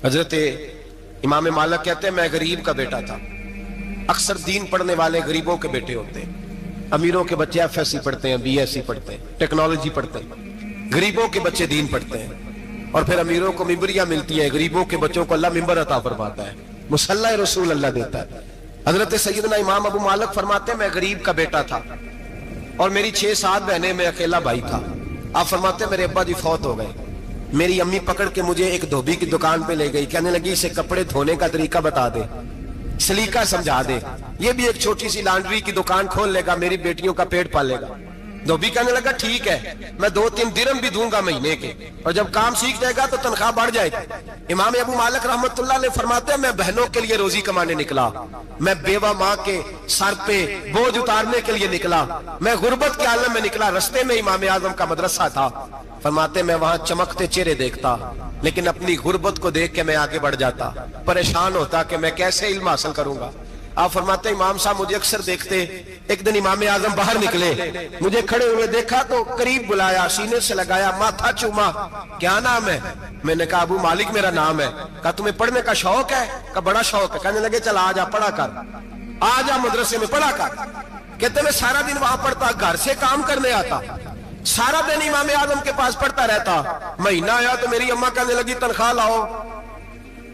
حضرت امام مالک کہتے ہیں میں غریب کا بیٹا تھا. اکثر دین پڑھنے والے غریبوں کے بیٹے ہوتے ہیں. امیروں کے بچے ایف ایس سی پڑھتے ہیں, بی ایس سی پڑھتے ہیں, ٹیکنالوجی پڑھتے ہیں. غریبوں کے بچے دین پڑھتے ہیں اور پھر امیروں کو ممبریاں ملتی ہیں. غریبوں کے بچوں کو اللہ ممبر عطا فرماتا ہے, مصلی رسول اللہ دیتا ہے. حضرت سیدنا امام ابو مالک فرماتے ہیں میں غریب کا بیٹا تھا اور میری 6-7 بہنیں, میں اکیلا بھائی تھا. آپ فرماتے ہیں میرے ابا جی فوت ہو گئے. میری امی پکڑ کے مجھے ایک دھوبی کی دکان پہ لے گئی, کہنے لگی اسے کپڑے دھونے کا طریقہ بتا دے, سلیقہ سمجھا دے, یہ بھی ایک چھوٹی سی لانڈری کی دکان کھول لے گا, میری بیٹیوں کا پیٹ پالے گا. دھوبی کہنے لگا ٹھیک ہے, میں 2-3 درہم بھی دوں گا مہینے کے, اور جب کام سیکھ جائے گا تو تنخواہ بڑھ جائے گی. امام ابو مالک رحمت اللہ علیہ فرماتے ہیں میں بہنوں کے لیے روزی کمانے نکلا, میں بیوہ ماں کے سر پہ بوجھ اتارنے کے لیے نکلا, میں غربت کے عالم میں نکلا. رستے میں امام اعظم کا مدرسہ تھا. فرماتے میں وہاں چمکتے چہرے دیکھتا, لیکن اپنی غربت کو دیکھ کے میں آگے بڑھ جاتا, پریشان ہوتا کہ میں کیسے علم حاصل کروں گا. آپ فرماتے ہیں امام صاحب مجھے اکثر دیکھتے. ایک دن امام اعظم باہر نکلے, مجھے کھڑے ہوئے دیکھا تو قریب بلایا, سینے سے لگایا, ماتھا چوما. کیا نام ہے؟ میں نے کہا ابو مالک میرا نام ہے. کہا تمہیں پڑھنے کا شوق ہے؟ کہا بڑا شوق ہے. کہنے لگے چل آ جا پڑھا کر, آ جا مدرسے میں پڑھا کر. کہتے میں سارا دن وہاں پڑھتا, گھر سے کام کرنے آتا, سارا دن امام اعظم کے پاس پڑھتا رہتا. مہینہ آیا تو میری اماں کہنے لگی تنخواہ لاؤ.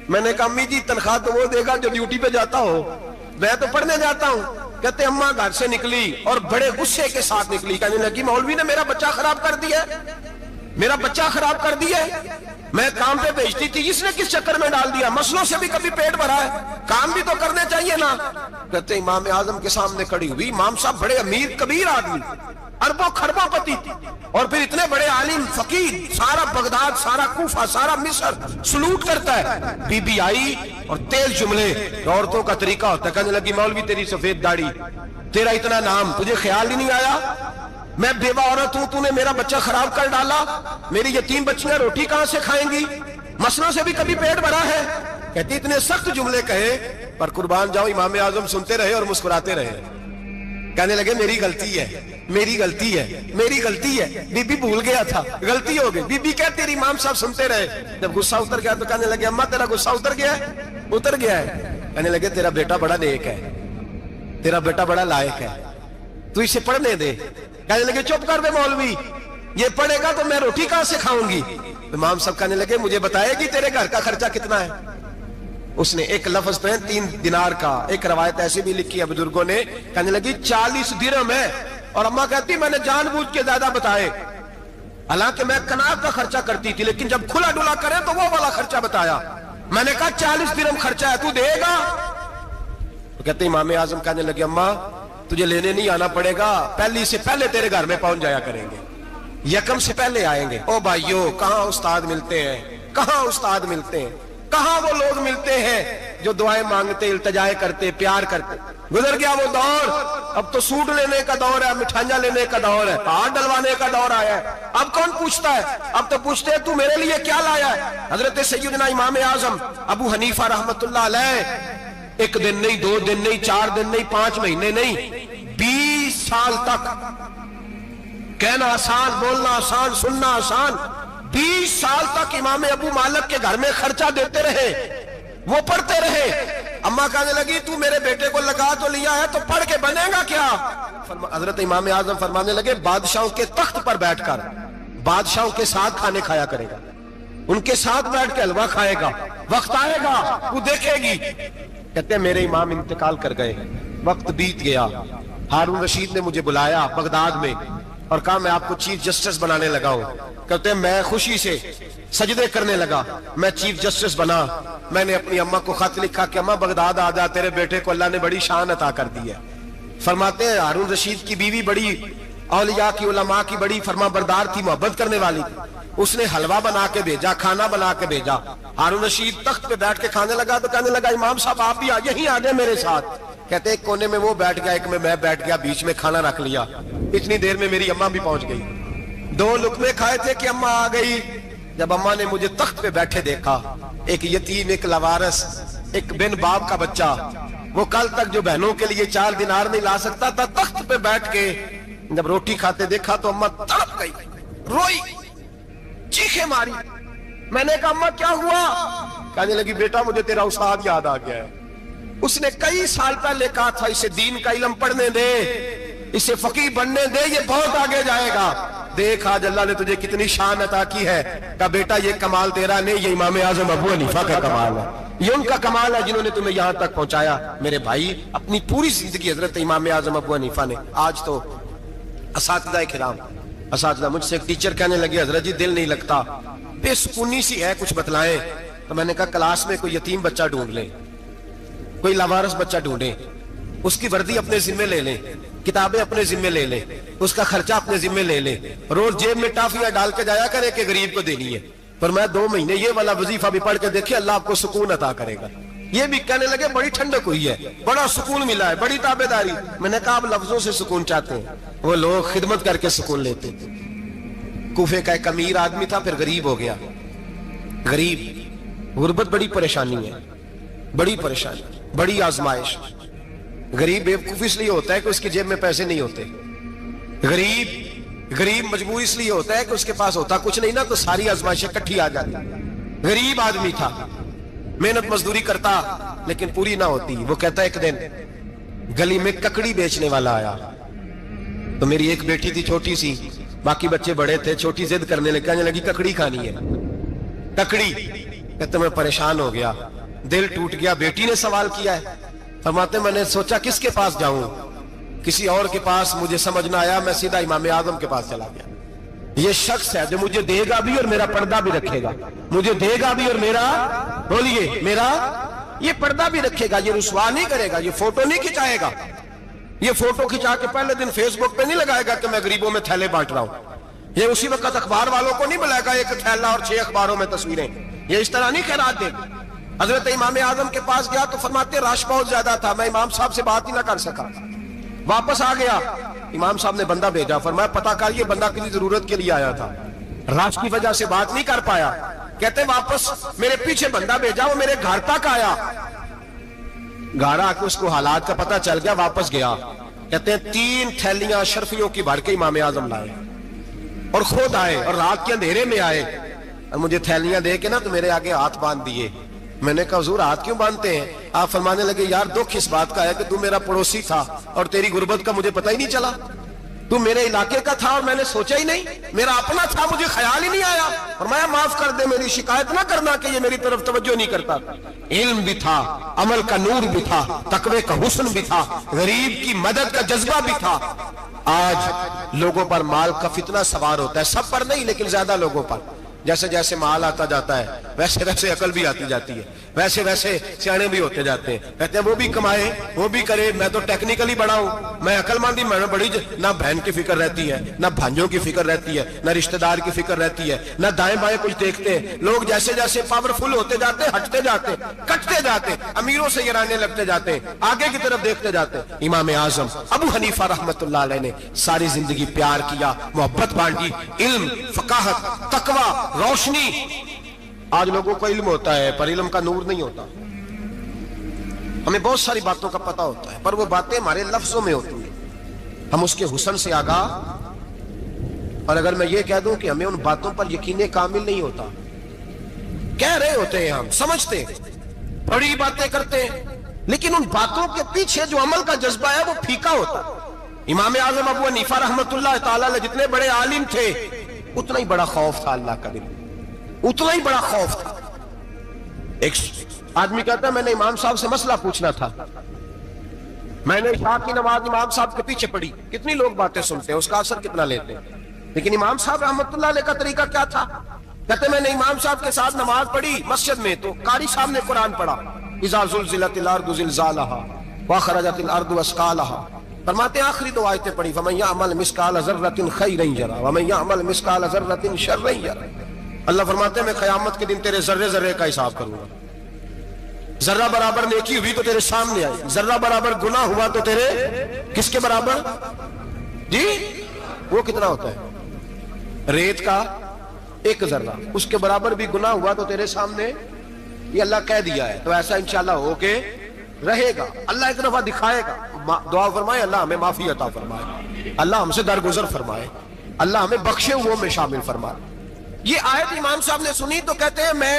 میں نے کہا امی جی تنخواہ تو وہ دے گا جو ڈیوٹی پہ جاتا ہو, میں تو پڑھنے جاتا ہوں. کہتے اماں گھر سے نکلی اور بڑے غصے کے ساتھ نکلی, کہنے لگی مولوی نے میرا بچہ خراب کر دیا, میرا بچہ خراب کر دیا. میں کام پہ بھیجتی تھی, اس نے کس چکر میں ڈال دیا, مسئلوں سے بھی کبھی پیٹ بھرا ہے, کام بھی تو کرنے چاہیے نا. کہتے امام اعظم کے سامنے کھڑی ہوئی. امام صاحب بڑے امیر کبیر آدمی, اربوں خربوں پتی, اور پھر اتنے بڑے عالم فقیر, سارا بغداد, سارا کوفہ, سارا مصر سلوٹ کرتا ہے. بی بی آئی اور تیز جملے, عورتوں کا طریقہ ہوتا ہے. کہنے لگی مولوی تیری سفید داڑھی, تیرا اتنا نام, تجھے خیال ہی نہیں آیا میں بیوہ عورت ہوں, تو نے میرا بچہ خراب کر ڈالا, میری یتیم بچیاں روٹی کہاں سے کھائیں گی, مسئلوں سے بھی کبھی پیٹ بھرا ہے. کہتی اتنے سخت جملے کہے پر قربان جاؤ امام اعظم سنتے رہے اور مسکراتے رہے. کہنے لگے میری غلطی ہے, میری غلطی ہے, میری غلطی ہے. بی بی بھول گیا تھا, غلطی ہو گئی. بی بی کہتے تیری امام صاحب سنتے رہے. جب غصہ اتر گیا تو کہنے لگے اماں تیرا غصہ اتر گیا ہے؟ اتر گیا ہے. کہنے لگے تیرا بیٹا بڑا نیک ہے, تیرا بیٹا بڑا لائق ہے, تو اسے پڑھنے دے. کہنے لگے چپ کر دے مولوی, یہ پڑھے گا تو میں روٹی کہاں سے کھاؤں گی. امام صاحب کہنے لگے مجھے بتائے گی تیرے گھر کا خرچہ کتنا ہے. اس نے ایک لفظ پہ 3 دینار کا, ایک روایت ایسی بھی لکھی ہے بزرگوں نے, کہنے لگی 40 درہم ہے. اور اماں کہتی میں نے جان بوجھ کے زیادہ بتائے, حالانکہ میں کناب کا خرچہ کرتی تھی, لیکن جب کھلا ڈلا کرے تو وہ والا خرچہ بتایا. میں نے کہا 40 درہم خرچہ ہے, تو دے گا؟ تو کہتے امام اعظم کہنے لگے اماں تجھے لینے نہیں آنا پڑے گا, پہلی سے پہلے تیرے گھر میں پہنچ جایا کریں گے, یکم سے پہلے آئیں گے. او بھائیو کہاں استاد ملتے ہیں, کہاں استاد ملتے ہیں, کہاں وہ لوگ ملتے ہیں جو دعائیں مانگتے, التجائے کرتے, پیار کرتے. گزر گیا وہ دور, اب تو سوٹ لینے کا دور ہے, مٹھائیاں لینے کا دور ہے, ہاتھ ڈلوانے کا دور آیا ہے. اب کون پوچھتا ہے, اب تو پوچھتے ہیں تو میرے لیے کیا لایا ہے. حضرت سیدنا امام اعظم ابو حنیفہ رحمت اللہ علیہ 1 دن نہیں, 2 دن نہیں, 4 دن نہیں, 5 مہینے نہیں, 20 سال تک, کہنا آسان, بولنا آسان, سننا آسان, 20 سال تک امام ابو مالک کے گھر میں خرچہ دیتے رہے, وہ پڑھتے رہے. اماں کہنے لگی تو میرے بیٹے کو لگا تو لیا ہے, تو پڑھ کے بنے گا کیا. حضرت امام اعظم فرمانے لگے بادشاہوں کے تخت پر بیٹھ کر بادشاہوں کے ساتھ کھانے کھایا کرے گا, ان کے ساتھ بیٹھ کے حلوہ کھائے گا, وقت آئے گا وہ دیکھے گی. کہتے ہیں میرے امام انتقال کر گئے, وقت بیت گیا. ہارون رشید نے مجھے بلایا بغداد میں اور کہا میں آپ کو چیف جسٹس بنانے لگا ہوں. کہتے ہیں میں خوشی سے سجدے کرنے لگا, میں چیف جسٹس بنا. میں نے اپنی اماں کو خط لکھا کہ اماں بغداد آ جا, تیرے بیٹے کو اللہ نے بڑی شان عطا کر دی ہے. فرماتے ہیں ہارون رشید کی بیوی بڑی اولیاء کی, علماء کی بڑی فرما بردار تھی, محبت کرنے والی تھی. اس نے حلوہ بنا کے بھیجا, کھانا بنا کے بھیجا. ہارون رشید تخت پہ بیٹھ کے کھانے لگا تو کہنے لگا امام صاحب آپ بھی یہیں آ جائیں میرے ساتھ. کہتے ایک کونے میں وہ بیٹھ گیا, ایک میں بیٹھ گیا, بیچ میں کھانا رکھ لیا. اتنی دیر میں میری اماں بھی پہنچ گئی. 2 لقمے کھائے تھے کہ اماں آ گئی. جب اماں نے مجھے تخت پہ بیٹھے دیکھا, ایک یتیم, ایک لوارث, ایک بن باپ کا بچہ, وہ کل تک جو بہنوں کے لیے 4 دینار نہیں لا سکتا تھا, تخت پہ بیٹھ کے جب روٹی کھاتے دیکھا تو اماں تڑپ گئی, روئی, چیخیں ماری. میں نے کہا اماں کیا ہوا؟ کہنے لگی بیٹا مجھے تیرا استاد یاد آ گیا ہے، اس نے کئی سال پہلے کہا تھا اسے دین کا علم پڑھنے دے، اسے فقیہ بننے دے، یہ بہت آگے جائے گا۔ دیکھ آج اللہ نے تجھے کتنی شان عطا کی ہے۔ کہا بیٹا یہ کمال تیرا نہیں، یہ امام اعظم ابو حنیفہ کا کمال ہے، یہ ان کا کمال ہے جنہوں نے تمہیں یہاں تک پہنچایا۔ میرے بھائی اپنی پوری زندگی حضرت امام اعظم ابو حنیفہ نے، آج تو اساتذہ کرام، اساتذہ مجھ سے ایک ٹیچر کہنے لگے حضرت جی دل نہیں لگتا، بے سکونی سی ہے، کچھ بتلائیں۔ تو میں نے کہا کلاس میں کوئی یتیم بچہ ڈھونڈ لیں، کوئی لاوارث بچہ ڈھونڈیں، اس کی وردی اپنے ذمے لے لیں، کتابیں اپنے ذمے لے لیں، اس کا خرچہ اپنے ذمے لے لیں، روز جیب میں ٹافیاں ڈال کے جایا کرے کہ غریب کو دینی ہے، پر میں 2 مہینے یہ والا وظیفہ بھی پڑھ کے دیکھے، اللہ آپ کو سکون عطا کرے گا۔ یہ بھی کہنے لگے بڑی ٹھنڈک ہوئی ہے، بڑا سکون ملا ہے، بڑی تابعداری۔ میں نے کہا آپ لفظوں سے سکون چاہتے ہیں، وہ لوگ خدمت کر کے سکون لیتے تھے۔ کوفے کا ایک امیر آدمی تھا، پھر غریب ہو گیا۔ غریب، غربت بڑی پریشانی ہے، بڑی پریشانی، بڑی آزمائش۔ غریب بیوقوف اس لیے ہوتا ہے کہ اس کی جیب میں پیسے نہیں ہوتے، غریب مجبور اس لیے ہوتا ہے کہ اس کے پاس ہوتا کچھ نہیں نا، تو ساری آزمائشیں کٹھی آ جاتی۔ غریب آدمی تھا، محنت مزدوری کرتا لیکن پوری نہ ہوتی۔ وہ کہتا ایک دن گلی میں ککڑی بیچنے والا آیا، تو میری ایک بیٹی تھی چھوٹی سی، باقی بچے بڑے تھے، چھوٹی ضد کرنے لگی، کہنے لگی ککڑی کھانی ہے، ککڑی۔ کہتے میں پریشان ہو گیا، دل ٹوٹ گیا، بیٹی نے سوال کیا ہے۔ فرماتے میں نے سوچا کس کے پاس جاؤں، کسی اور کے پاس مجھے سمجھ نہ آیا، میں سیدھا امام اعظم کے پاس چلا گیا۔ یہ شخص ہے جو مجھے دے گا بھی اور میرا پردہ بھی رکھے گا، مجھے دے گا بھی اور میرا، بولیے، میرا یہ پردہ بھی رکھے گا، یہ رسوا نہیں کرے گا، یہ فوٹو نہیں کھچائے گا، یہ فوٹو کھچا کے پہلے دن فیس بک پہ نہیں لگائے گا کہ میں غریبوں میں تھیلے بانٹ رہا ہوں، یہ اسی وقت اخبار والوں کو نہیں بلائے گا ایک تھیلا اور 6 اخباروں میں تصویریں، یہ اس طرح نہیں خیرات دے گا۔ حضرت امام اعظم کے پاس گیا تو فرماتے رش بہت زیادہ تھا، میں امام صاحب سے بات ہی نہ کر سکا، واپس آ گیا۔ امام صاحب نے بندہ بھیجا، فرمایا پتہ کر یہ بندہ کسی ضرورت کے لیے آیا تھا، رش کی وجہ سے بات نہیں کر پایا۔ کہتے واپس میرے پیچھے بندہ بھیجا، وہ میرے گھر تک آیا، گھر آ کے اس کو حالات کا پتہ چل گیا، واپس گیا۔ کہتے ہیں 3 تھیلیاں اشرفیوں کی بھر کے امام اعظم لائے اور خود آئے اور رات کے اندھیرے میں آئے اور مجھے تھیلیاں دے کے نا تو میرے آگے ہاتھ باندھ دیے۔ میں نے کہا حضور ہاتھ کیوں باندھتے ہیں؟ آپ فرمانے لگے یار دکھ اس بات کا ہے کہ تو میرا پڑوسی تھا اور تیری غربت کا مجھے پتہ ہی نہیں چلا، تو میرے علاقے کا تھا اور میں نے سوچا ہی نہیں، میرا اپنا تھا مجھے خیال ہی نہیں آیا۔ فرمایا معاف کر دے، میری شکایت نہ کرنا کہ یہ میری طرف توجہ نہیں کرتا۔ علم بھی تھا، عمل کا نور بھی تھا، تقوی کا حسن بھی تھا، غریب کی مدد کا جذبہ بھی تھا۔ آج لوگوں پر مال کا فتنہ سوار ہوتا ہے، سب پر نہیں لیکن زیادہ لوگوں پر۔ جیسے جیسے مال آتا جاتا ہے ویسے ویسے عقل بھی آتی جاتی ہے، ویسے ویسے سیانے بھی ہوتے جاتے ہیں۔ کہتے ہیں وہ بھی کمائے وہ بھی کرے، میں تو ٹیکنیکلی بڑا ہوں، میں عقل مندی، میں نے بڑی نہ بہن کی فکر رہتی ہے، نہ بھانجوں کی فکر رہتی ہے، نہ رشتہ دار کی فکر رہتی ہے، نہ دائیں بائیں کچھ دیکھتے ہیں۔ لوگ جیسے جیسے پاورفل ہوتے جاتے ہیں، ہٹتے جاتے ہیں، کٹتے جاتے ہیں، امیروں سے گرانے لگتے جاتے ہیں، آگے کی طرف دیکھتے جاتے ہیں۔ امام اعظم ابو حنیفہ رحمۃ اللہ علیہ نے ساری زندگی پیار کیا، محبت بانٹی، علم، فقاہت، تقوی، روشنی۔ آج لوگوں کو علم ہوتا ہے پر علم کا نور نہیں ہوتا، ہمیں بہت ساری باتوں کا پتہ ہوتا ہے پر وہ باتیں ہمارے لفظوں میں ہوتی ہیں، ہم اس کے حسن سے آگاہ۔ اور اگر میں یہ کہہ دوں کہ ہمیں ان باتوں پر یقین کامل نہیں ہوتا، کہہ رہے ہوتے ہیں، ہم سمجھتے ہیں، بڑی باتیں کرتے ہیں، لیکن ان باتوں کے پیچھے جو عمل کا جذبہ ہے وہ پھیکا ہوتا ہے۔ امام اعظم ابو حنیفہ رحمۃ اللہ تعالیٰ علیہ جتنے بڑے عالم تھے اتنا ہی بڑا خوف تھا اللہ کا، دل اتنا ہی بڑا خوف تھا۔ ایک آدمی کہتا ہے میں نے امام صاحب سے مسئلہ پوچھنا تھا، میں نے عشاء کی نماز امام صاحب کے پیچھے پڑھی، کتنی لوگ باتیں سنتے ہیں، اس کا اثر کتنا لیتے ہیں، لیکن امام صاحب رحمۃ اللہ علیہ کا طریقہ کیا تھا؟ کہتے میں نے امام صاحب کے ساتھ نماز پڑھی مسجد میں، تو قاری صاحب نے قرآن پڑھا، اذا زلزلت الارض زلزالها واخرجت الارض اثقالها، فرماتے ہیں آخری 2 آیتیں پڑھی، فمن يعمل مثقال ذرة خيرا يره ومن يعمل مثقال ذرة شرا يره۔ اللہ فرماتے ہیں میں قیامت کے دن تیرے ذرے ذرے کا حساب کروں گا، ذرہ برابر نیکی ہوئی تو تیرے سامنے آئی، ذرہ برابر گناہ ہوا تو تیرے کس کے برابر؟ جی وہ کتنا ہوتا ہے؟ ریت کا 1 ذرہ، اس کے برابر بھی گناہ ہوا تو تیرے سامنے، یہ اللہ کہہ دیا ہے، تو ایسا انشاءاللہ ہو کے رہے گا۔ اللہ ایک دفعہ دکھائے گا، دعا فرمائے اللہ ہمیں معافی عطا فرمائے، اللہ ہم سے درگزر فرمائے، اللہ ہمیں بخشے ہوئوں میں شامل فرمائے۔ یہ آیت امام صاحب نے سنی تو کہتے ہیں میں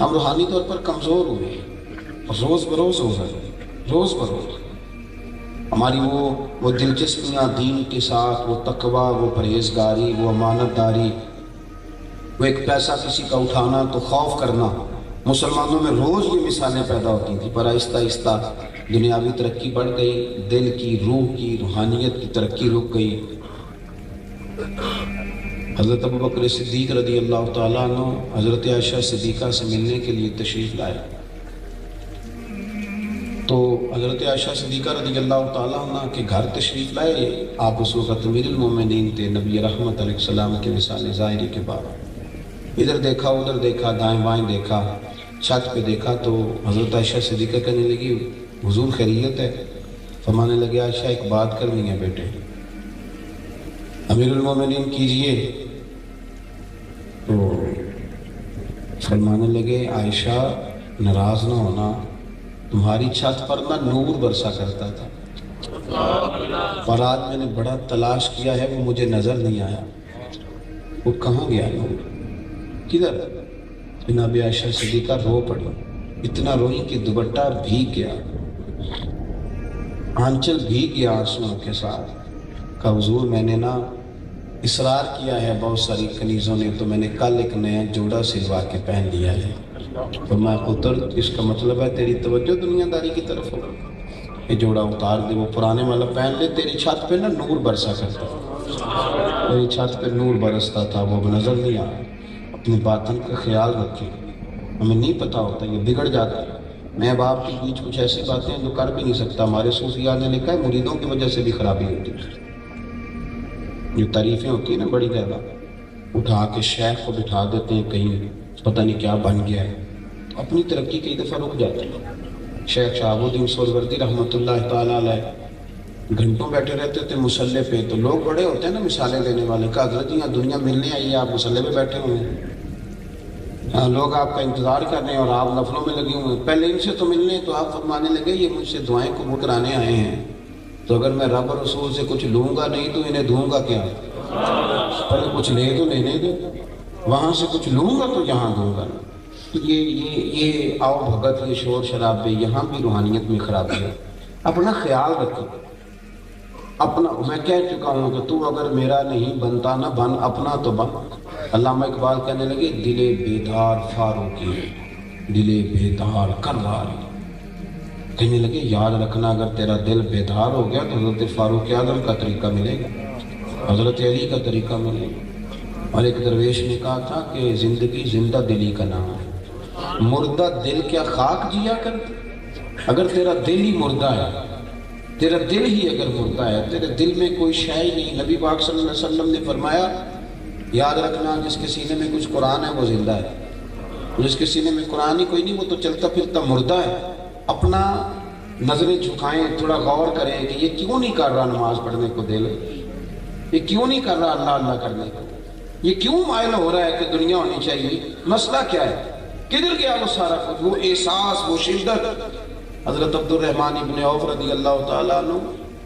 ہم روحانی طور پر کمزور ہوئے ہیں، روز بروز ہو رہے، روز بروز ہماری وہ دلچسپیاں دین کے ساتھ، وہ تقوی، وہ پرہیزگاری، وہ امانت داری، وہ ایک پیسہ کسی کا اٹھانا تو خوف کرنا، مسلمانوں میں روز یہ مثالیں پیدا ہوتی تھیں، پر آہستہ آہستہ دنیاوی ترقی بڑھ گئی، دل کی، روح کی، روحانیت کی ترقی رک گئی۔ حضرت ابوبکر صدیق رضی اللہ تعالیٰ عنہ حضرت عائشہ صدیقہ سے ملنے کے لیے تشریف لائے، تو حضرت عائشہ صدیقہ رضی اللہ تعالیٰ عنہ کے گھر تشریف لائے۔ آپ اس وقت امیر المومنین تھے، نبی رحمت علیہ السلام کے وصال ظاہری کے بعد۔ ادھر دیکھا، ادھر دیکھا، دائیں بائیں دیکھا، چھت پہ دیکھا تو حضرت عائشہ صدیقہ کہنے لگی حضور خیریت ہے؟ فرمانے لگے عائشہ ایک بات کرنی ہے بیٹے۔ امیر المومنین کیجئے۔ تو فرمانے لگے عائشہ ناراض نہ ہونا، تمہاری چھت پر نہ نور برسا کرتا تھا، اور آج میں نے بڑا تلاش کیا ہے، وہ مجھے نظر نہیں آیا، وہ کہاں گیا نور؟ کدھر؟ جناب عائشہ صدیقہ رو پڑی، اتنا روئی کہ دوپٹہ بھیگ گیا، آنچل بھیگ گیا آنسوؤں کے ساتھ۔ کہا حضور میں نے نا اصرار کیا ہے بہت ساری کنیزوں نے، تو میں نے کل ایک نیا جوڑا سلوا کے پہن لیا ہے۔ تو میں پتر اس کا مطلب ہے تیری توجہ دنیا داری کی طرف ہو، یہ جوڑا اتار دے، وہ پرانے والا پہن لے، تیری چھت پہ نا نور برسا کرتا، میری چھت پہ نور برستا تھا، وہ نظر نہیں آیا۔ اپنے باطن کا خیال رکھیں، ہمیں نہیں پتہ ہوتا، یہ بگڑ جاتا ہے۔ میں باپ کے بیچ کچھ ایسی باتیں جو کر بھی نہیں سکتا، ہمارے صوفیاء نے لکھا ہے مریدوں کی وجہ سے بھی خرابی ہوتی ہے۔ جو تعریفیں ہوتی ہیں نا بڑی زیادہ، اٹھا کے شیخ کو بٹھا دیتے ہیں کہیں، پتہ نہیں کیا بن گیا ہے، تو اپنی ترقی کئی دفعہ رک جاتی ہے۔ شیخ شہاب الدین سہروردی رحمۃ اللہ تعالیٰ علیہ گھنٹوں بیٹھے رہتے تھے مصلے پہ، تو لوگ بڑے ہوتے ہیں نا مثالیں دینے والے، کہا حضرت یہاں دنیا ملنے آئی ہے، آپ مصلے پہ بیٹھے ہوئے ہیں، لوگ آپ کا انتظار کر رہے ہیں اور آپ نفلوں میں لگے ہوئے ہیں، پہلے ان سے تو ملنے، تو آپ فرمانے لگے یہ مجھ سے دعائیں قبول کرانے آئے ہیں، تو اگر میں رب اور رسول سے کچھ لوں گا نہیں تو انہیں دوں گا کیا؟ پہلے کچھ لے تو لینے دو، وہاں سے کچھ لوں گا تو یہاں دوں گا۔ یہ آؤ بھگت، یہ شور شرابے، یہاں بھی روحانیت میں خرابی ہے۔ اپنا خیال رکھو، اپنا، میں کہہ چکا ہوں کہ تو اگر میرا نہیں بنتا نہ بن، اپنا تو بن۔ علامہ اقبال کہنے لگے دل بیدار فاروقی، دل بیدار کراری، کہنے لگے یاد رکھنا اگر تیرا دل بیدار ہو گیا تو حضرت فاروق اعظم کا طریقہ ملے گا، حضرت علی کا طریقہ ملے گا۔ اور ایک درویش نے کہا تھا کہ زندگی زندہ دلی کا نام ہے، مردہ دل کیا خاک جیا کرتا؟ اگر تیرا دل ہی مردہ ہے، تیرا دل ہی اگر مردہ ہے، تیرے دل میں کوئی شے ہی نہیں، نبی پاک صلی اللہ علیہ وسلم نے فرمایا یاد رکھنا جس کے سینے میں کچھ قرآن ہے وہ زندہ ہے، جس کے سینے میں قرآن ہی کوئی نہیں وہ تو چلتا پھرتا مردہ ہے۔ اپنا نظریں جھکائیں، تھوڑا غور کریں کہ یہ کیوں نہیں کر رہا نماز پڑھنے کو دل، یہ کیوں نہیں کر رہا اللہ اللہ کرنے کو، یہ کیوں مائل ہو رہا ہے کہ دنیا ہونی چاہیے، مسئلہ کیا ہے، کدھر گیا وہ سارا کچھ، وہ احساس، وہ شدت۔ حضرت عبد الرحمن ابن عوف رضی اللہ تعالیٰ عنہ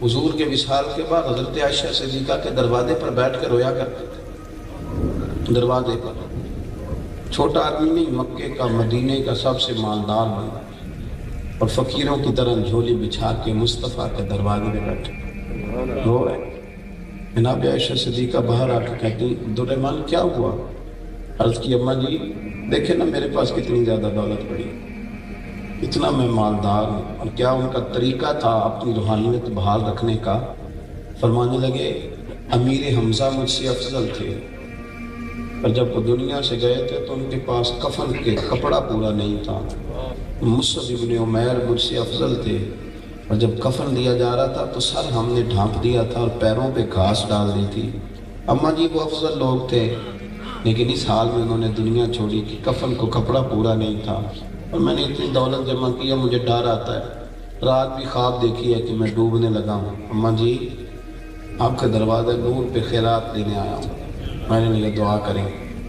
حضور کے وصال کے بعد حضرت عائشہ صدیقہ کے دروازے پر بیٹھ کر رویا کرتے تھے، دروازے پر۔ چھوٹا آدمی نہیں، مکے کا، مدینے کا سب سے مالدار بنا، اور فقیروں کی طرح جھولی بچھا کے مصطفیٰ کے دروازے میں بیٹھے رو رہے۔ جناب عائشہ صدیقہ باہر آ کے کہتی عبد الرحمن کیا ہوا؟ عرض کی اماں جی دیکھیں نا میرے پاس کتنی زیادہ دولت پڑی، اتنا میں مالدار ہوں۔ اور کیا ان کا طریقہ تھا اپنی روحانیت بحال رکھنے کا؟ فرمانے لگے امیر حمزہ مجھ سے افضل تھے، اور جب وہ دنیا سے گئے تھے تو ان کے پاس کفن کے کپڑا پورا نہیں تھا۔ مصعب ابن عمیر مجھ سے افضل تھے، اور جب کفن دیا جا رہا تھا تو سر ہم نے ڈھانپ دیا تھا اور پیروں پہ گھاس ڈال دی تھی۔ اماں جی وہ افضل لوگ تھے، لیکن اس حال میں انہوں نے دنیا چھوڑی کہ کفن کو کپڑا پورا نہیں تھا، اور میں نے اتنی دولت جمع کیا، مجھے ڈر آتا ہے، رات بھی خواب دیکھی ہے کہ میں ڈوبنے لگا ہوں۔ اماں جی آپ کے دروازے نور پہ خیرات دینے آیا ہوں، میں نے یہ دعا کریں۔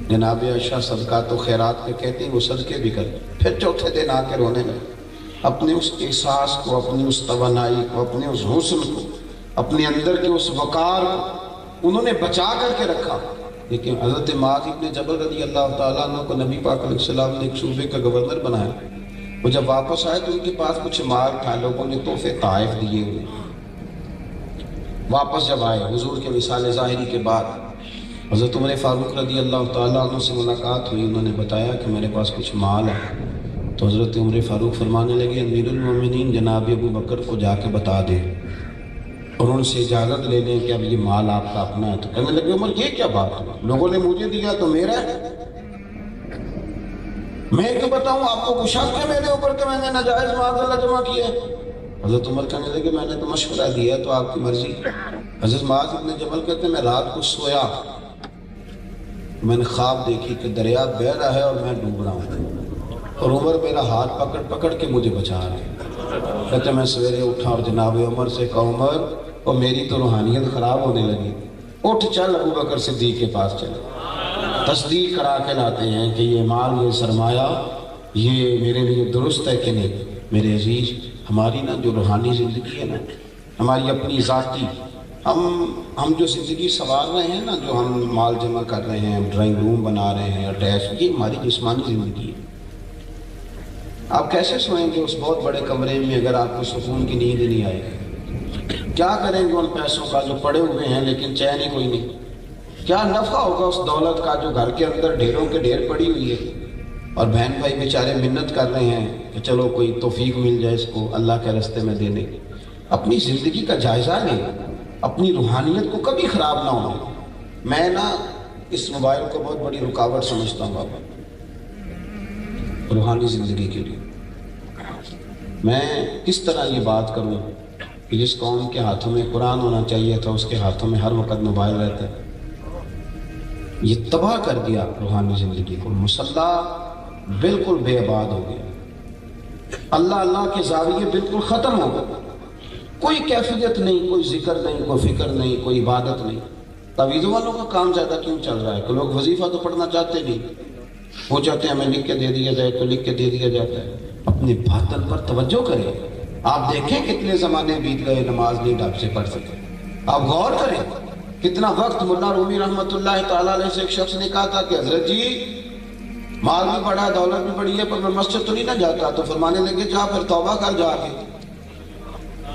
جناب عائشہ صدقات و خیرات پہ کہتی وہ صدقے بھی کر۔ پھر چوتھے دن آ کے رونے لگے، اپنے اس احساس کو، اپنی اس توانائی کو، اپنے اس حسن کو، اپنے اندر کے اس وقار کو انہوں نے بچا کر کے رکھا۔ لیکن حضرت معاذ ابن جبل رضی اللہ تعالیٰ عنہ کو نبی پاک علیہ السلام نے ایک صوبے کا گورنر بنایا. وہ جب واپس آئے تو ان کے پاس کچھ مال تھا, لوگوں نے تحفے طائف دیے ہوئے. واپس جب آئے حضور کے وصال ظاہری کے بعد حضرت عمر فاروق رضی اللہ تعالیٰ عنہ سے ملاقات ہوئی. انہوں نے بتایا کہ میرے پاس کچھ مال ہے. تو حضرت عمر فاروق فرمانے لگے امیر المومنین جناب ابو بکر کو جا کے بتا دیں اور ان سے اجازت لے لیں کہ اب یہ مال آپ کا اپنا ہے. تو کہنے لگے عمر یہ کیا بات ہے, لوگوں نے مجھے دیا تو میرا ہے, میں کیوں بتاؤں آپ کو؟ کچھ شک ہے میرے اوپر کہ میں نے ناجائز معاذ اللہ جمع کیا ہے؟ حضرت عمر کہنے لگے میں نے تو مشورہ دیا تو آپ کی مرضی. حضرت معاذ ابن جبل کہتے ہیں میں رات کو سویا, میں نے خواب دیکھی کہ دریا بہہ رہا ہے اور میں ڈوب رہا ہوں اور عمر میرا ہاتھ پکڑ پکڑ کے مجھے بچا رہے ہیں. کہتے میں سویرے اٹھا اور جناب عمر سے کہا عمر اور میری تو روحانیت خراب ہونے لگی, اٹھ چل ابو بکر صدیق کے پاس چل, تصدیق کرا کے لاتے ہیں کہ یہ مال یہ سرمایہ یہ میرے لیے درست ہے کہ نہیں. میرے عزیز ہماری نا جو روحانی زندگی ہے نا, ہماری اپنی ذاتی ہم جو زندگی سنوار رہے ہیں نا, جو ہم مال جمع کر رہے ہیں, ڈرائنگ روم بنا رہے ہیں, اٹیچ, یہ ہماری جسمانی زندگی ہے. آپ کیسے سوئیں گے اس بہت بڑے کمرے میں اگر آپ کو سکون کی نیند نہیں آئے گی؟ کیا کریں گے ان پیسوں کا جو پڑے ہوئے ہیں لیکن چین ہی کوئی نہیں؟ کیا نفع ہوگا اس دولت کا جو گھر کے اندر ڈھیروں کے ڈھیر پڑی ہوئی ہے اور بہن بھائی بیچارے منت کر رہے ہیں کہ چلو کوئی توفیق مل جائے اس کو اللہ کے راستے میں دینے. اپنی زندگی کا جائزہ لیں, اپنی روحانیت کو کبھی خراب نہ ہو. میں نا اس موبائل کو بہت بڑی رکاوٹ سمجھتا ہوں بابا روحانی زندگی کے لیے. میں کس طرح یہ بات کروں کہ جس قوم کے ہاتھوں میں قرآن ہونا چاہیے تھا اس کے ہاتھوں میں ہر وقت موبائل رہتا ہے. یہ تباہ کر دیا روحانی زندگی کو. مسلح بالکل بے آباد ہو گیا, اللہ اللہ کے زاویے بالکل ختم ہو گئے. کوئی کیفیت نہیں, کوئی ذکر نہیں, کوئی فکر نہیں, کوئی عبادت نہیں. تعویذوں والوں کا کام زیادہ کیوں چل رہا ہے کہ لوگ وظیفہ تو پڑھنا چاہتے نہیں, وہ چاہتے ہیں ہمیں لکھ کے دے دیا جائے تو لکھ کے دے دیا جاتا ہے. اپنے باطن پر توجہ کریں. آپ دیکھیں کتنے زمانے بیت گئے نماز نہیں ڈھنگ سے پڑھ سکے. آپ غور کریں کتنا وقت. ملا رومی رحمۃ اللہ تعالیٰ علیہ سے ایک شخص نے کہا تھا کہ حضرت جی مال بھی بڑا ہے, دولت بھی بڑی ہے, پر میں مسجد تو نہیں نہ جاتا. تو فرمانے لگے جا پھر توبہ کر جا کے.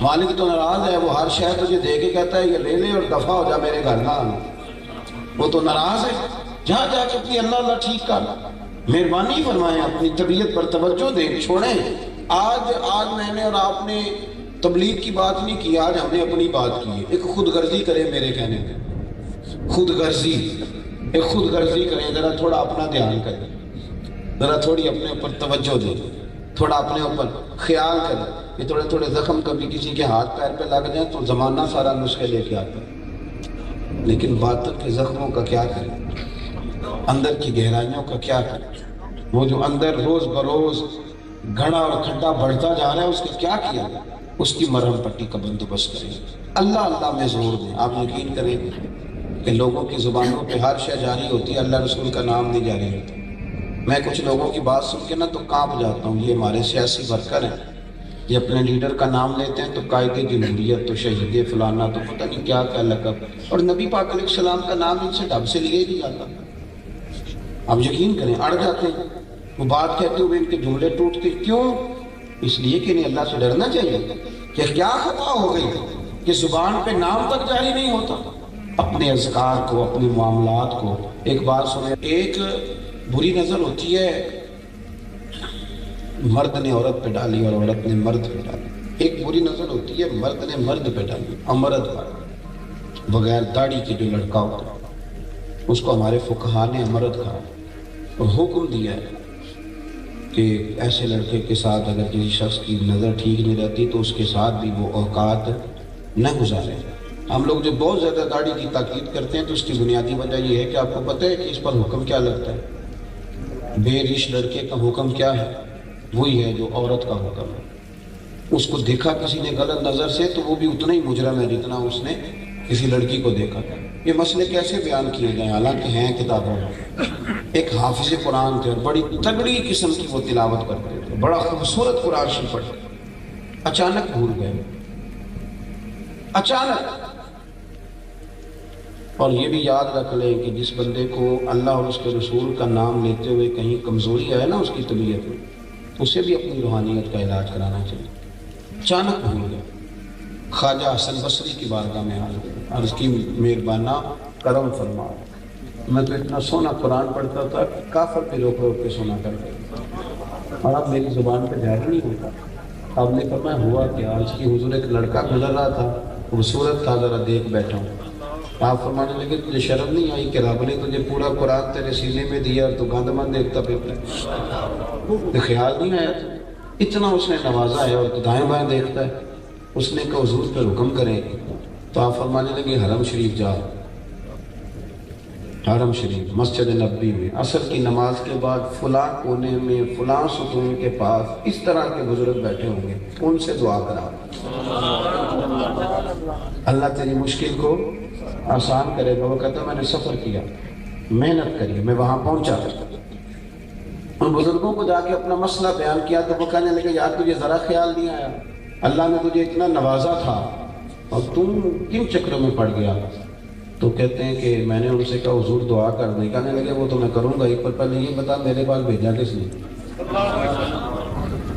مالک تو ناراض ہے, وہ ہر شے تجھے دے کے کہتا ہے یہ لے لے اور دفع ہو جا, میرے گھر نہ آنا. وہ تو ناراض ہے, جا جا کے اپنی اللہ اللہ ٹھیک کر. مہربانی فرمائیں, اپنی طبیعت پر توجہ دیں, چھوڑیں. آج میں نے اور آپ نے تبلیغ کی بات نہیں کی, آج ہم نے اپنی بات کی ہے. ایک خود غرضی کریں میرے کہنے میں, خود غرضی, ایک خود غرضی کریں. ذرا تھوڑا اپنا دھیان کریں, ذرا تھوڑی اپنے اوپر توجہ دیں, تھوڑا اپنے اوپر خیال کریں. یہ تھوڑے تھوڑے زخم کبھی کسی کے ہاتھ پیر پہ لگ جائیں تو زمانہ سارا نسخے لے کے آتا ہے, لیکن باطن کے زخموں کا کیا کریں, اندر کی گہرائیوں کا کیا کریں. وہ جو اندر روز بروز گھڑا اور کھڈا بڑھتا جا رہا ہے اس کا کیا کیا, اس کی مرہم پٹی کا بندوبست کریں. اللہ اللہ میں زور دیں. آپ یقین کریں کہ لوگوں کی زبانوں پہ ہر شے جاری ہوتی ہے, اللہ رسول کا نام نہیں جاری ہوتا. میں کچھ لوگوں کی بات سن کے نا تو کانپ جاتا ہوں. یہ ہمارے سیاسی ورکر ہیں, یہ اپنے لیڈر کا نام لیتے ہیں تو قائد جمہوریت, تو شہید فلانا, تو پتہ نہیں کیا کیا لقب, اور نبی پاک علیہ السلام کا نام ان سے ڈھب سے لیے نہیں جاتا. آپ یقین کریں اڑ جاتے ہیں. وہ بات کہتے ہوئے ان کے جملے ٹوٹتے. کیوں؟ اس لیے کہ انہیں اللہ سے ڈرنا چاہیے. کہ کیا خطا ہو گئی کہ زبان پہ نام تک جاری نہیں ہوتا. اپنے اذکار کو, اپنے معاملات کو. ایک بات سنیں, ایک بری نظر ہوتی ہے مرد نے عورت پہ ڈالی اور عورت نے مرد پہ ڈالی. ایک بری نظر ہوتی ہے مرد نے مرد پہ ڈالی, امرد پر بغیر داڑھی کے جو لڑکا ہوتا ہے اس کو ہمارے فقہا نے امرد کہا اور حکم دیا ہے کہ ایسے لڑکے کے ساتھ اگر کسی شخص کی نظر ٹھیک نہیں رہتی تو اس کے ساتھ بھی وہ اوقات نہ گزارے. ہم لوگ جو بہت زیادہ داڑھی کی تاکید کرتے ہیں تو اس کی بنیادی وجہ یہ ہے کہ آپ کو پتہ ہے کہ اس پر حکم کیا لگتا ہے. بے رش لڑکے کا حکم کیا ہے؟ وہی ہے جو عورت کا حکم ہے. اس کو دیکھا کسی نے غلط نظر سے تو وہ بھی اتنا ہی مجرم ہے جتنا اس نے کسی لڑکی کو دیکھا. یہ مسئلے کیسے بیان کیے جائیں حالانکہ ہیں کتابوں میں. ایک حافظ قرآن تھے اور بڑی تگڑی قسم کی وہ تلاوت کرتے تھے, بڑا خوبصورت قرآن شریف پڑھتے. اچانک بھول گئے, اچانک اور یہ بھی یاد رکھ لیں کہ جس بندے کو اللہ اور اس کے رسول کا نام لیتے ہوئے کہیں کمزوری آئے نا اس کی طبیعت میں، اسے بھی اپنی روحانیت کا علاج کرانا چاہیے۔ اچانک بھول گیا، خواجہ حسن بصری کی بارگاہ میں عرض کی مہربانہ کرم فرما، میں تو اتنا سونا قرآن پڑھتا تھا کہ کافر پہ روک روک کے سونا کرتا، اور اب میری زبان پہ جاری نہیں ہوتا۔ آپ نے فرمایا ہوا کیا؟ عرض کی حضور ایک لڑکا گزر رہا تھا، خوبصورت تھا، ذرا دیکھ بیٹھا ہوں۔ آپ فرمانے لگے تجھے شرم نہیں آئی کہ رب نے تجھے پورا قرآن تیرے سینے میں دیا تو گند من دیکھتا پھرتا ہے؟ خیال نہیں آیا تھا؟ اتنا اس نے نوازا ہے اور تو دائیں بائیں دیکھتا ہے۔ اس نے کہا حضور پہ حکم کریں، تو آپ فرمانے لگے حرم شریف جا، حرم شریف مسجد نبوی میں عصر کی نماز کے بعد فلاں کونے میں فلاں ستون کے پاس اس طرح کے بزرگ بیٹھے ہوں گے، ان سے دعا کرا، اللہ تیری مشکل کو آسان کرے گا۔ وہ کہتا میں نے سفر کیا، محنت کری، میں وہاں پہنچا، ان بزرگوں کو جا کے اپنا مسئلہ بیان کیا تو وہ کہنے لگے یار تجھے ذرا خیال نہیں آیا، اللہ نے تجھے اتنا نوازا تھا اور تم کن چکروں میں پڑ گیا؟ تو کہتے ہیں کہ میں نے ان سے کہا حضور دعا کر دیں، کہنے لگے وہ تو میں کروں گا، ایک پر پہلے یہ بتا میرے پاس بھیجا کس نے؟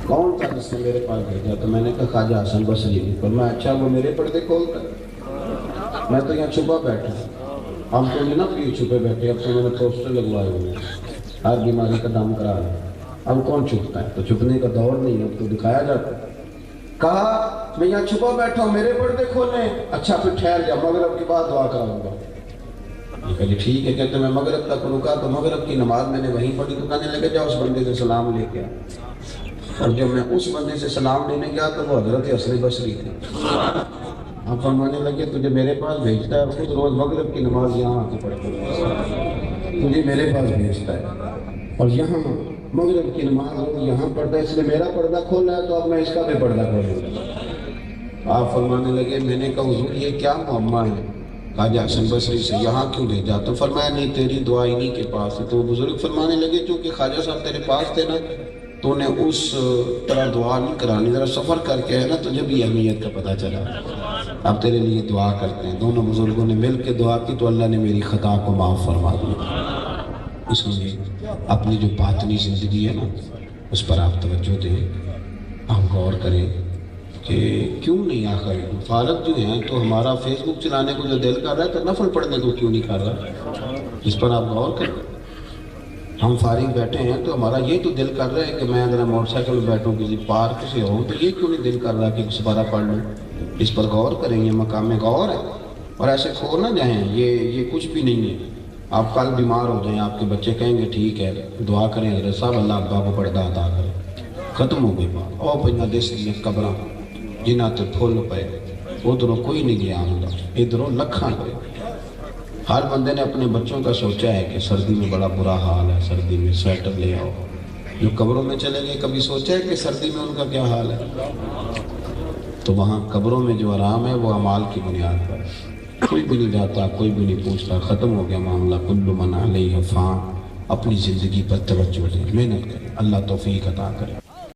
کون تھا جس نے میرے پاس بھیجا؟ تو میں نے کہا خواجہ حسن بصری نے۔ پر میں اچھا وہ میرے پردے کھولتا، میں تو یہاں چھپا بیٹھا، ہم تو نہیں نا پیر چھپے بیٹھے، اب تو میں نے پوسٹر لگوائے ہوئے ہر بیماری کا دام کرا رہا ہے، اب کون چھپتا ہے؟ تو چھپنے کا دور نہیں، اب تو دکھایا جاتا ہے۔ کہا میں یہاں چھپا بیٹھا ہوں، میرے پردے کھولیں، اچھا پھر ٹھہر جا، مغرب کے بعد دعا کراؤں گا۔ یہ کہا جی ٹھیک ہے، کہتے میں مغرب تک رکا تو مغرب کی نماز میں نے وہیں پڑھی، تو کہنے لگے جا اس بندے سے سلام لے کے آ۔ اور جب میں اس بندے سے سلام لینے گیا تو وہ حضرت حسن بصری تھے۔ آپ فرمانے لگے تجھے میرے پاس بھیجتا ہے، خود روز مغرب کی نماز یہاں آ کے پڑھتا ہے، تجھے میرے پاس بھیجتا ہے اور یہاں مغرب کی نماز روز یہاں پڑھتا ہے، اس لیے میرا پردہ کھولا ہے تو اب میں اس کا بھی پردہ کھولوں گا۔ آپ فرمانے لگے میں نے کہا حضور یہ کیا معمہ ہے خواجہ حسن بصری سے، یہاں کیوں بھیجا؟ تو فرمایا نہیں تیری دعا انہی کے پاس ہے۔ تو بزرگ فرمانے لگے چونکہ خواجہ صاحب تیرے پاس تھے نا تو انہیں اس طرح دعا نہیں کرانی، ذرا سفر کر کے ہے نا تجھے بھی اہمیت کا پتہ چلا، اب تیرے لیے دعا کرتے ہیں۔ دونوں بزرگوں نے مل کے دعا کی تو اللہ نے میری خطا کو معاف فرما دیا۔ اس لیے اپنی جو باطنی زندگی ہے نا اس پر آپ توجہ دیں، آپ غور کریں کہ کیوں نہیں آخر فارغ جو ہیں تو ہمارا فیس بک چلانے کو جو دل کر رہا ہے تو نفل پڑھنے کو کیوں نہیں کر رہا؟ اس پر آپ غور کریں۔ ہم فارغ بیٹھے ہیں تو ہمارا یہ تو دل کر رہا ہے کہ میں اگر موٹر سائیکل میں بیٹھوں کسی پارک سے ہوں تو یہ کیوں نہیں دل کر رہا کہ سپارہ پڑھ لوں؟ اس پر غور کریں، یہ مقام غور ہے، اور ایسے کھو نہ جائیں، یہ کچھ بھی نہیں ہے۔ آپ کل بیمار ہو جائیں، آپ کے بچے کہیں گے ٹھیک ہے دعا کریں حضرت صاحب اللہ ابا کو پردہ عطا کرے، ختم ہو گئی بات۔ او پہ دس دیا قبراں جنہ تے پھول پے، ادھروں کوئی نہیں گیا آمدہ، ادھروں لکھاں پہ۔ ہر بندے نے اپنے بچوں کا سوچا ہے کہ سردی میں بڑا برا حال ہے، سردی میں سویٹر لے آؤ۔ جو قبروں میں چلے گئے کبھی سوچا ہے کہ سردی میں ان کا کیا حال ہے؟ تو وہاں قبروں میں جو آرام ہے وہ اعمال کی بنیاد پر، کوئی بھی نہیں جاتا، کوئی بھی نہیں پوچھتا، ختم ہو گیا معاملہ۔ کل من علیہ فان، اپنی زندگی پر توجہ دیں، محنت کریں، اللہ توفیق عطا کرے۔